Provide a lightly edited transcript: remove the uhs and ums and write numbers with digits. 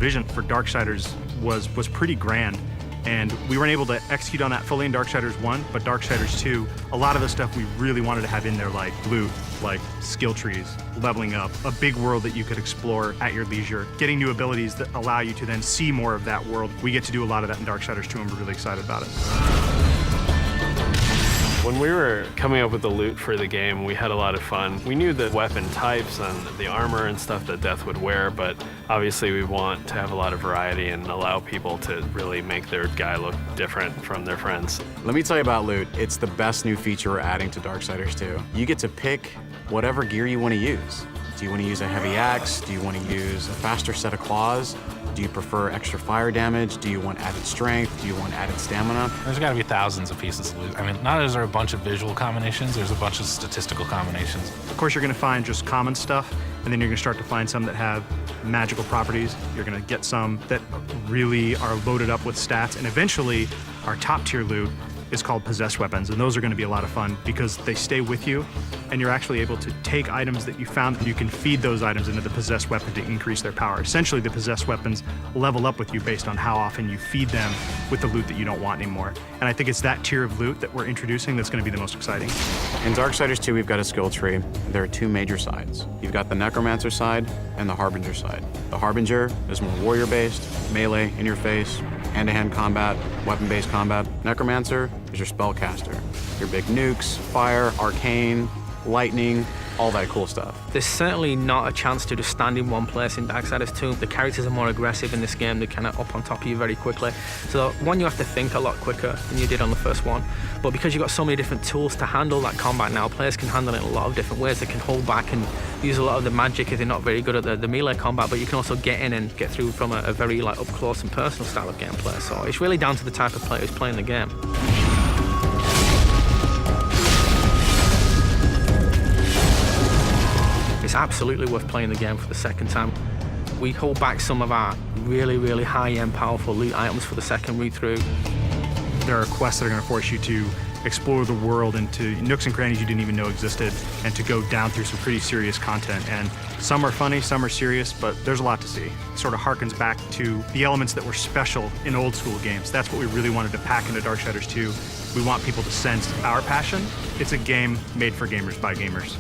vision for Darksiders was pretty grand. And we weren't able to execute on that fully in Darksiders 1, but Darksiders 2, a lot of the stuff we really wanted to have in there, like loot, like skill trees, leveling up, a big world that you could explore at your leisure, getting new abilities that allow you to then see more of that world. We get to do a lot of that in Darksiders 2, and we're really excited about it. When we were coming up with the loot for the game, we had a lot of fun. We knew the weapon types and the armor and stuff that Death would wear, but obviously we want to have a lot of variety and allow people to really make their guy look different from their friends. Let me tell you about loot. It's the best new feature we're adding to Darksiders 2. You get to pick whatever gear you want to use. Do you want to use a heavy axe? Do you want to use a faster set of claws? Do you prefer extra fire damage? Do you want added strength? Do you want added stamina? There's got to be thousands of pieces of loot. I mean, not only is there a bunch of visual combinations, there's a bunch of statistical combinations. Of course, you're going to find just common stuff, and then you're going to start to find some that have magical properties. You're going to get some that really are loaded up with stats, and eventually, our top tier loot is called possessed weapons, and those are going to be a lot of fun because they stay with you, and you're actually able to take items that you found, and you can feed those items into the possessed weapon to increase their power. Essentially, the possessed weapons level up with you based on how often you feed them with the loot that you don't want anymore. And I think it's that tier of loot that we're introducing that's going to be the most exciting. In Darksiders 2, we've got a skill tree. There are two major sides. You've got the Necromancer side and the Harbinger side. The Harbinger is more warrior-based, melee, in-your-face, hand-to-hand combat, weapon-based combat. Necromancer is your spellcaster. Your big nukes, fire, arcane, lightning, all that cool stuff. There's certainly not a chance to just stand in one place in Darksiders 2. The characters are more aggressive in this game. They're kind of up on top of you very quickly. So one, you have to think a lot quicker than you did on the first one. But because you've got so many different tools to handle that combat now, players can handle it in a lot of different ways. They can hold back and use a lot of the magic if they're not very good at the melee combat, but you can also get in and get through from a very like up close and personal style of gameplay. So it's really down to the type of player who's playing the game. It's absolutely worth playing the game for the second time. We hold back some of our really, really high-end, powerful loot items for the second read-through. There are quests that are going to force you to explore the world into nooks and crannies you didn't even know existed, and to go down through some pretty serious content. And some are funny, some are serious, but there's a lot to see. It sort of harkens back to the elements that were special in old school games. That's what we really wanted to pack into Darksiders 2. We want people to sense our passion. It's a game made for gamers by gamers.